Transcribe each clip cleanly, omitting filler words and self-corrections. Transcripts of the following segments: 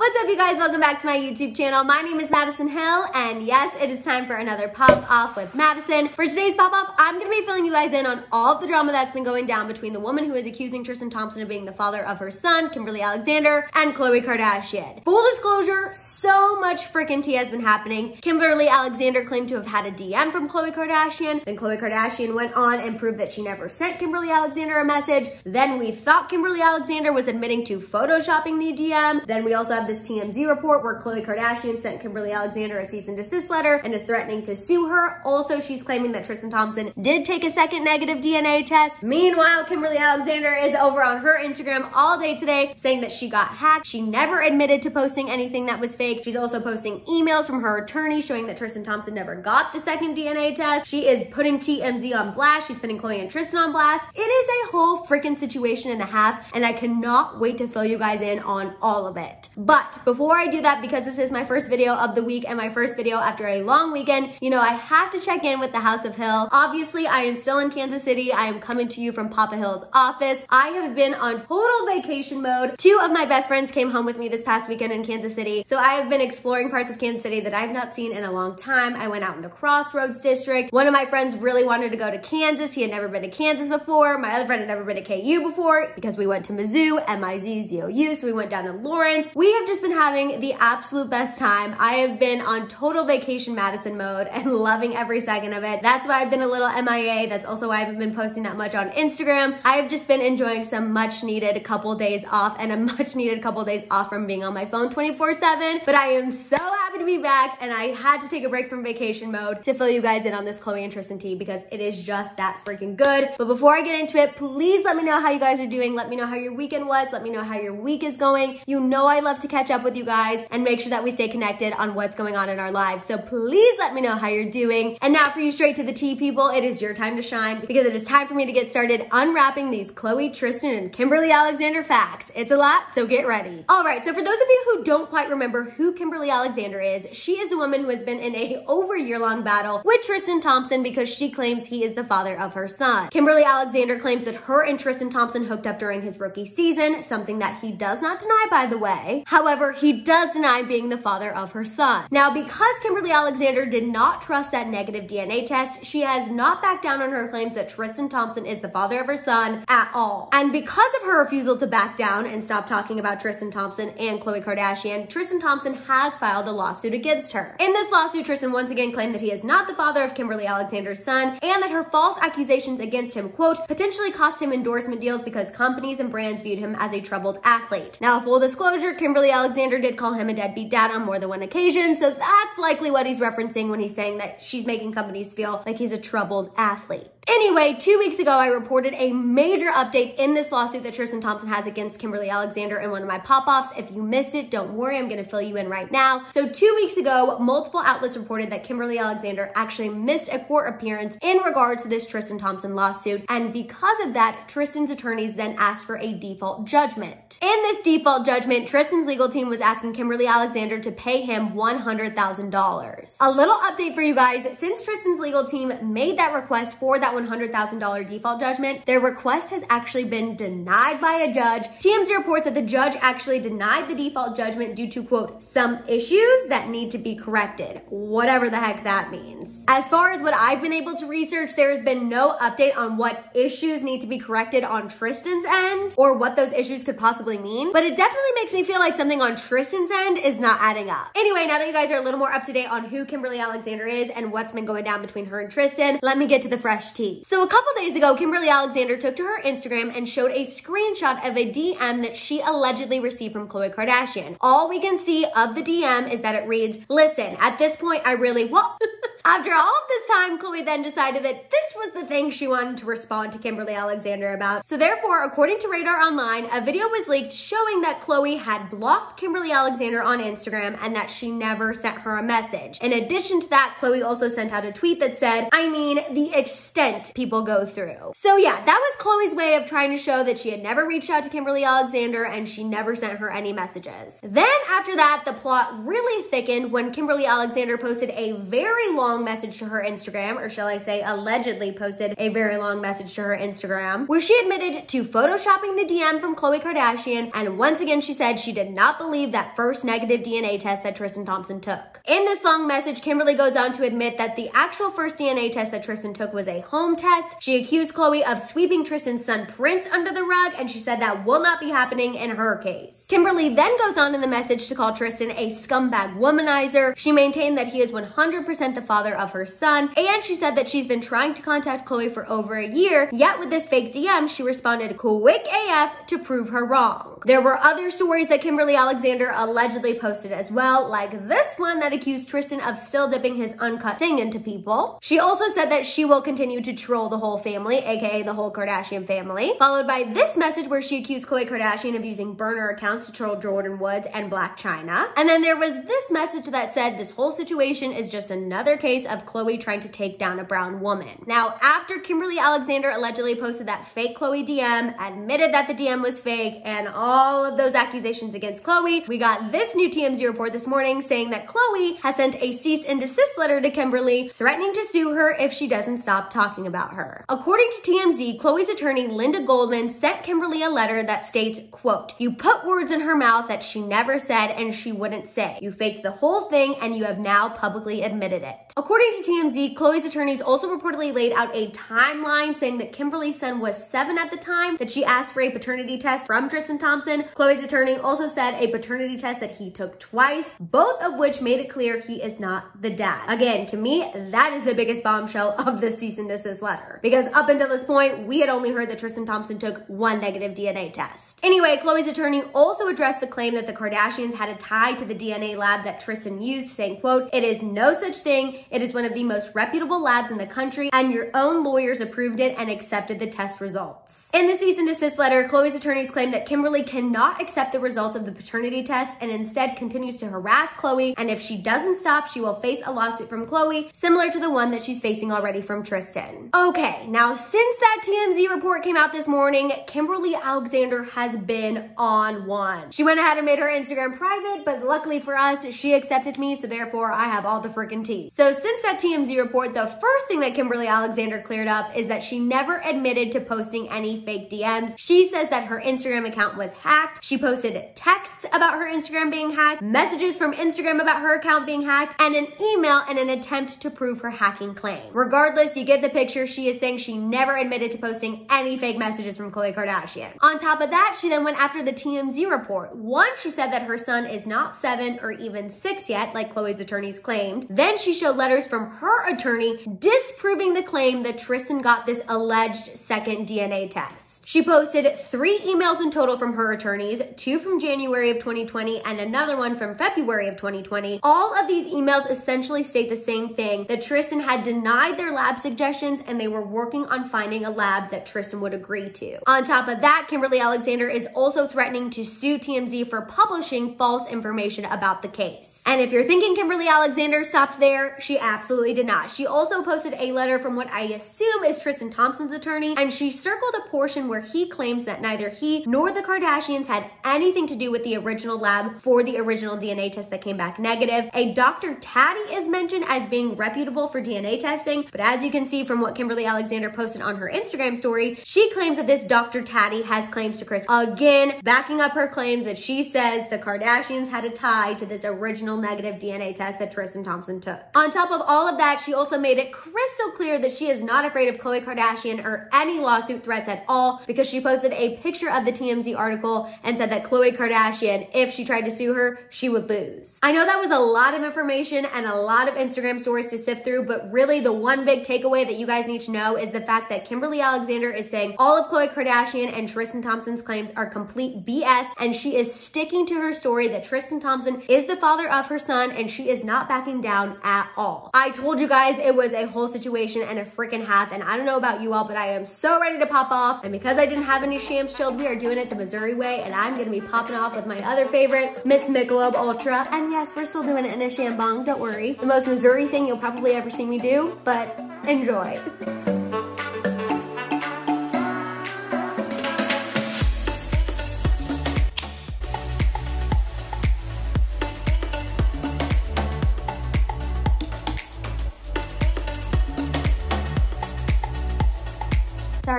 What's up, you guys? Welcome back to my YouTube channel. My name is Maddison Hill, and yes, it is time for another Pop Off with Maddison. For today's Pop Off, I'm going to be filling you guys in on all of the drama that's been going down between the woman who is accusing Tristan Thompson of being the father of her son, Kimberly Alexander, and Khloe Kardashian. Full disclosure, so much freaking tea has been happening. Kimberly Alexander claimed to have had a DM from Khloe Kardashian. Then Khloe Kardashian went on and proved that she never sent Kimberly Alexander a message. Then we thought Kimberly Alexander was admitting to photoshopping the DM. Then we also have this TMZ report where Khloe Kardashian sent Kimberly Alexander a cease and desist letter and is threatening to sue her. Also, she's claiming that Tristan Thompson did take a second negative DNA test. Meanwhile, Kimberly Alexander is over on her Instagram all day today saying that she got hacked. She never admitted to posting anything that was fake. She's also posting emails from her attorney showing that Tristan Thompson never got the second DNA test. She is putting TMZ on blast. She's putting Khloe and Tristan on blast. It is a whole freaking situation and a half, and I cannot wait to fill you guys in on all of it. But before I do that, because this is my first video of the week and my first video after a long weekend, you know, I have to check in with the House of Hill. Obviously, I am still in Kansas City. I am coming to you from Papa Hill's office. I have been on total vacation mode. Two of my best friends came home with me this past weekend in Kansas City. So I have been exploring parts of Kansas City that I've not seen in a long time. I went out in the Crossroads district. One of my friends really wanted to go to Kansas. He had never been to Kansas before. My other friend had never been to KU before because we went to Mizzou, M-I-Z-Z-O-U. So we went down to Lawrence. We have just been having the absolute best time. I have been on total vacation Maddison mode and loving every second of it. That's why I've been a little MIA. That's also why I haven't been posting that much on Instagram. I have just been enjoying some much needed couple days off and a much needed couple days off from being on my phone 24/7. But I am so happy to be back, and I had to take a break from vacation mode to fill you guys in on this Khloe and Tristan tea because it is just that freaking good. But before I get into it, please let me know how you guys are doing. Let me know how your weekend was. Let me know how your week is going. You know I love to catch up with you guys and make sure that we stay connected on what's going on in our lives. So please let me know how you're doing. And now for you straight to the tea people, it is your time to shine because it is time for me to get started unwrapping these Khloe, Tristan, and Kimberly Alexander facts. It's a lot, so get ready. All right, so for those of you who don't quite remember who Kimberly Alexander is, she is the woman who has been in a over year-long battle with Tristan Thompson because she claims he is the father of her son. Kimberly Alexander claims that her and Tristan Thompson hooked up during his rookie season, something that he does not deny, by the way. However, he does deny being the father of her son. Now, because Kimberly Alexander did not trust that negative DNA test, she has not backed down on her claims that Tristan Thompson is the father of her son at all. And because of her refusal to back down and stop talking about Tristan Thompson and Khloe Kardashian, Tristan Thompson has filed a lawsuit against her. In this lawsuit, Tristan once again claimed that he is not the father of Kimberly Alexander's son and that her false accusations against him, quote, potentially cost him endorsement deals because companies and brands viewed him as a troubled athlete. Now, full disclosure, Kimberly Alexander did call him a deadbeat dad on more than one occasion, so that's likely what he's referencing when he's saying that she's making companies feel like he's a troubled athlete. Anyway, 2 weeks ago, I reported a major update in this lawsuit that Tristan Thompson has against Kimberly Alexander in one of my pop-offs. If you missed it, don't worry, I'm gonna fill you in right now. So 2 weeks ago, multiple outlets reported that Kimberly Alexander actually missed a court appearance in regards to this Tristan Thompson lawsuit. And because of that, Tristan's attorneys then asked for a default judgment. In this default judgment, Tristan's legal team was asking Kimberly Alexander to pay him $100,000. A little update for you guys, since Tristan's legal team made that request for that $100,000 default judgment, their request has actually been denied by a judge. TMZ reports that the judge actually denied the default judgment due to, quote, some issues that need to be corrected. Whatever the heck that means. As far as what I've been able to research, there has been no update on what issues need to be corrected on Tristan's end or what those issues could possibly mean, but it definitely makes me feel like something on Tristan's end is not adding up. Anyway, now that you guys are a little more up to date on who Kimberly Alexander is and what's been going down between her and Tristan, let me get to the fresh tea. So a couple days ago, Kimberly Alexander took to her Instagram and showed a screenshot of a DM that she allegedly received from Khloe Kardashian. All we can see of the DM is that it reads, listen, at this point, I really want... After all of this time, Khloe then decided that this was the thing she wanted to respond to Kimberly Alexander about. So therefore, according to Radar Online, a video was leaked showing that Khloe had blocked Kimberly Alexander on Instagram and that she never sent her a message. In addition to that, Khloe also sent out a tweet that said, I mean, the extent people go through. So yeah, that was Khloe's way of trying to show that she had never reached out to Kimberly Alexander and she never sent her any messages. Then after that, the plot really thickened when Kimberly Alexander posted a very long long message to her Instagram, or shall I say allegedly posted a very long message to her Instagram, where she admitted to photoshopping the DM from Khloe Kardashian, and once again she said she did not believe that first negative DNA test that Tristan Thompson took. In this long message, Kimberly goes on to admit that the actual first DNA test that Tristan took was a home test. She accused Khloe of sweeping Tristan's son Prince under the rug, and she said that will not be happening in her case. Kimberly then goes on in the message to call Tristan a scumbag womanizer. She maintained that he is 100% the father of her son, and she said that she's been trying to contact Khloe for over a year, yet with this fake DM, she responded quick AF to prove her wrong. There were other stories that Kimberly Alexander allegedly posted as well, like this one that accused Tristan of still dipping his uncut thing into people. She also said that she will continue to troll the whole family, aka the whole Kardashian family, followed by this message where she accused Khloe Kardashian of using burner accounts to troll Jordan Woods and Blac Chyna. And then there was this message that said this whole situation is just another case of Khloe trying to take down a brown woman. Now, after Kimberly Alexander allegedly posted that fake Khloe DM, admitted that the DM was fake, and all of those accusations against Khloe, we got this new TMZ report this morning saying that Khloe has sent a cease and desist letter to Kimberly, threatening to sue her if she doesn't stop talking about her. According to TMZ, Khloe's attorney, Linda Goldman, sent Kimberly a letter that states, quote, "You put words in her mouth that she never said and she wouldn't say. You faked the whole thing and you have now publicly admitted it." According to TMZ, Khloe's attorneys also reportedly laid out a timeline saying that Kimberly's son was 7 at the time that she asked for a paternity test from Tristan Thompson. Khloe's attorney also said a paternity test that he took twice, both of which made it clear he is not the dad. Again, to me, that is the biggest bombshell of the cease and desist letter, because up until this point, we had only heard that Tristan Thompson took one negative DNA test. Anyway, Khloe's attorney also addressed the claim that the Kardashians had a tie to the DNA lab that Tristan used, saying, quote, "It is no such thing. It is one of the most reputable labs in the country, and your own lawyers approved it and accepted the test results." In the cease and desist letter, Khloe's attorneys claim that Kimberly cannot accept the results of the paternity test and instead continues to harass Khloe, and if she doesn't stop, she will face a lawsuit from Khloe, similar to the one that she's facing already from Tristan. Okay, now since that TMZ report came out this morning, Kimberly Alexander has been on one. She went ahead and made her Instagram private, but luckily for us, she accepted me, so therefore I have all the freaking tea. So since that TMZ report, the first thing that Kimberly Alexander cleared up is that she never admitted to posting any fake DMs. She says that her Instagram account was hacked. She posted texts about her Instagram being hacked, messages from Instagram about her account being hacked, and an email in an attempt to prove her hacking claim. Regardless, you get the picture. She is saying she never admitted to posting any fake messages from Khloe Kardashian. On top of that, she then went after the TMZ report. One, she said that her son is not 7 or even 6 yet, like Khloe's attorneys claimed. Then she showed letters from her attorney disproving the claim that Tristan got this alleged second DNA test. She posted 3 emails in total from her attorneys, 2 from January of 2020 and another one from February of 2020. All of these emails essentially state the same thing, that Tristan had denied their lab suggestions and they were working on finding a lab that Tristan would agree to. On top of that, Kimberly Alexander is also threatening to sue TMZ for publishing false information about the case. And if you're thinking Kimberly Alexander stopped there, she absolutely did not. She also posted a letter from what I assume is Tristan Thompson's attorney, and she circled a portion where he claims that neither he nor the Kardashians had anything to do with the original lab for the original DNA test that came back negative. A Dr. Taddy is mentioned as being reputable for DNA testing, but as you can see from what Kimberly Alexander posted on her Instagram story, she claims that this Dr. Taddy has claims to Kris. Again, backing up her claims that she says the Kardashians had a tie to this original negative DNA test that Tristan Thompson took. On top of all of that, she also made it crystal clear that she is not afraid of Khloe Kardashian or any lawsuit threats at all, because she posted a picture of the TMZ article and said that Khloe Kardashian, if she tried to sue her, she would lose. I know that was a lot of information and a lot of Instagram stories to sift through, but really the one big takeaway that you guys need to know is the fact that Kimberly Alexander is saying all of Khloe Kardashian and Tristan Thompson's claims are complete BS, and she is sticking to her story that Tristan Thompson is the father of her son, and she is not backing down at all. I told you guys it was a whole situation and a freaking half, and I don't know about you all, but I am so ready to pop off, and because I didn't have any shams chilled, we are doing it the Missouri way, and I'm gonna be popping off with my other favorite, Miss Michelob Ultra, and yes, we're still doing it in a shambong, don't worry. The most Missouri thing you'll probably ever see me do, but enjoy.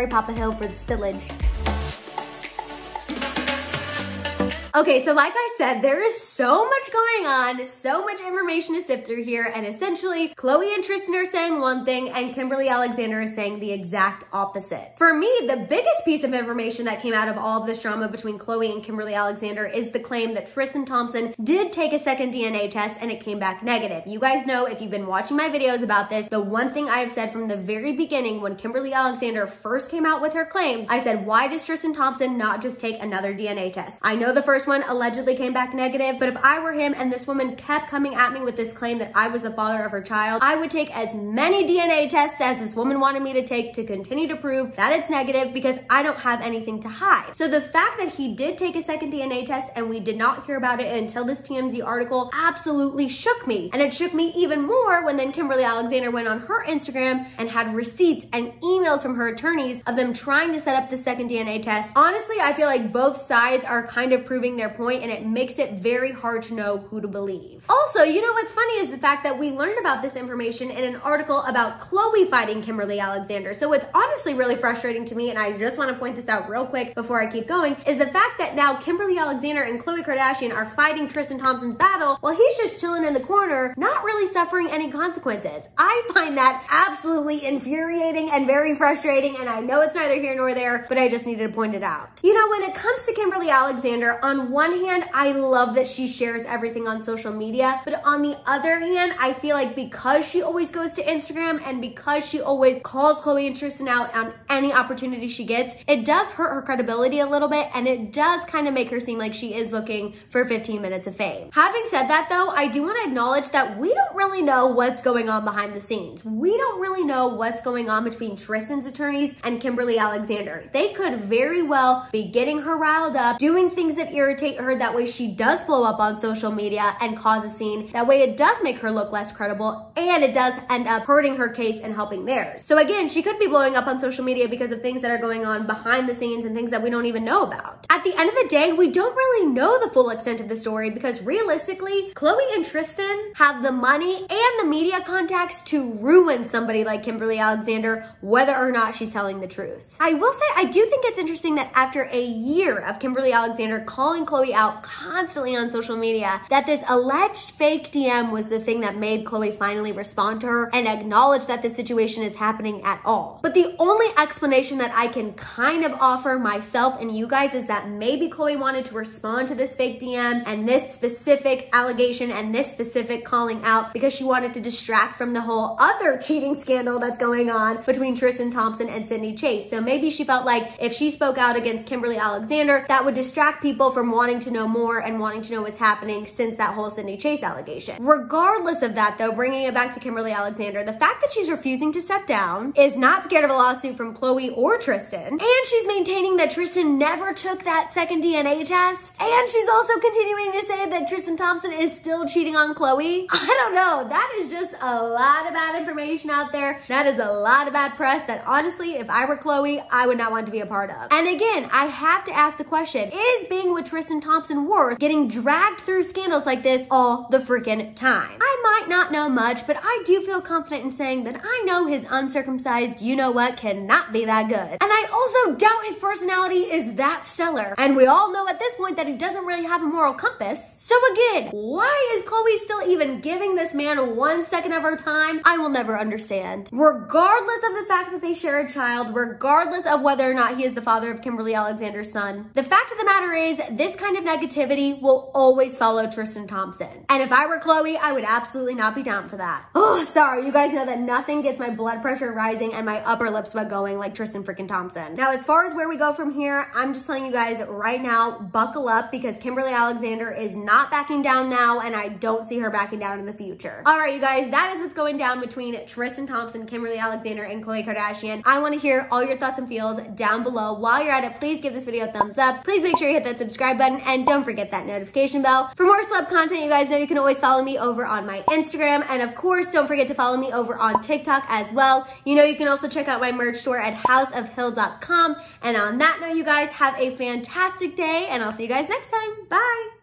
Sorry, Papa Hill, for the spillage. Okay, so like I said, there is so much going on, so much information to sift through here, and essentially, Khloe and Tristan are saying one thing, and Kimberly Alexander is saying the exact opposite. For me, the biggest piece of information that came out of all of this drama between Khloe and Kimberly Alexander is the claim that Tristan Thompson did take a second DNA test and it came back negative. You guys know, if you've been watching my videos about this, the one thing I have said from the very beginning when Kimberly Alexander first came out with her claims, I said, why does Tristan Thompson not just take another DNA test? I know the first one allegedly came back negative, but if I were him and this woman kept coming at me with this claim that I was the father of her child, I would take as many DNA tests as this woman wanted me to take to continue to prove that it's negative, because I don't have anything to hide. So the fact that he did take a second DNA test and we did not hear about it until this TMZ article absolutely shook me. And it shook me even more when then Kimberly Alexander went on her Instagram and had receipts and emails from her attorneys of them trying to set up the second DNA test. Honestly, I feel like both sides are kind of proving their point, and it makes it very hard to know who to believe. Also, you know what's funny is the fact that we learned about this information in an article about Khloe fighting Kimberly Alexander. So what's honestly really frustrating to me, and I just want to point this out real quick before I keep going, is the fact that now Kimberly Alexander and Khloe Kardashian are fighting Tristan Thompson's battle while he's just chilling in the corner, not really suffering any consequences. I find that absolutely infuriating and very frustrating, and I know it's neither here nor there, but I just needed to point it out. You know, when it comes to Kimberly Alexander, on one hand, I love that she shares everything on social media, but on the other hand, I feel like because she always goes to Instagram and because she always calls Khloe and Tristan out on any opportunity she gets, it does hurt her credibility a little bit, and it does kind of make her seem like she is looking for 15 minutes of fame. Having said that though, I do want to acknowledge that we don't really know what's going on behind the scenes. We don't really know what's going on between Tristan's attorneys and Kimberly Alexander. They could very well be getting her riled up, doing things that irritate her. That way she does blow up on social media and cause a scene. That way it does make her look less credible, and it does end up hurting her case and helping theirs. So again, she could be blowing up on social media because of things that are going on behind the scenes and things that we don't even know about. At the end of the day, we don't really know the full extent of the story, because realistically, Khloe and Tristan have the money and the media contacts to ruin somebody like Kimberly Alexander, whether or not she's telling the truth. I will say, I do think it's interesting that after a year of Kimberly Alexander calling Khloe out constantly on social media, that this alleged fake DM was the thing that made Khloe finally respond to her and acknowledge that this situation is happening at all. But the only explanation that I can kind of offer myself and you guys is that maybe Khloe wanted to respond to this fake DM and this specific allegation and this specific calling out because she wanted to distract from the whole other cheating scandal that's going on between Tristan Thompson and Sydney Chase. So maybe she felt like if she spoke out against Kimberly Alexander, that would distract people from wanting to know more and wanting to know what's happening since that whole Sydney Chase allegation. Regardless of that though, bringing it back to Kimberly Alexander, the fact that she's refusing to step down, is not scared of a lawsuit from Khloe or Tristan, and she's maintaining that Tristan never took that second DNA test, and she's also continuing to say that Tristan Thompson is still cheating on Khloe. I don't know, that is just a lot of bad information out there. That is a lot of bad press that honestly, if I were Khloe, I would not want to be a part of. And again, I have to ask the question, is being with Tristan Thompson worth getting dragged through scandals like this all the freaking time? I might not know much, but I do feel confident in saying that I know his uncircumcised you-know-what cannot be that good. And I also doubt his personality is that stellar. And we all know at this point that he doesn't really have a moral compass. So again, why is Khloe still even giving this man 1 second of her time? I will never understand. Regardless of the fact that they share a child, regardless of whether or not he is the father of Kimberly Alexander's son, the fact of the matter is, this kind of negativity will always follow Tristan Thompson. And if I were Khloe, I would absolutely not be down for that. Oh, sorry, you guys know that nothing gets my blood pressure rising and my upper lip sweat going like Tristan freaking Thompson. Now, as far as where we go from here, I'm just telling you guys right now, buckle up, because Kimberly Alexander is not backing down now, and I don't see her backing down in the future. All right, you guys, that is what's going down between Tristan Thompson, Kimberly Alexander, and Khloe Kardashian. I want to hear all your thoughts and feels down below. While you're at it, please give this video a thumbs up. Please make sure you hit that subscribe button, and don't forget that notification bell. For more celeb content, you guys know you can always follow me over on my Instagram, and of course, don't forget to follow me over on TikTok as well. You know, you can also check out my merch store at houseofhill.com. And on that note, you guys have a fantastic day, and I'll see you guys next time. Bye.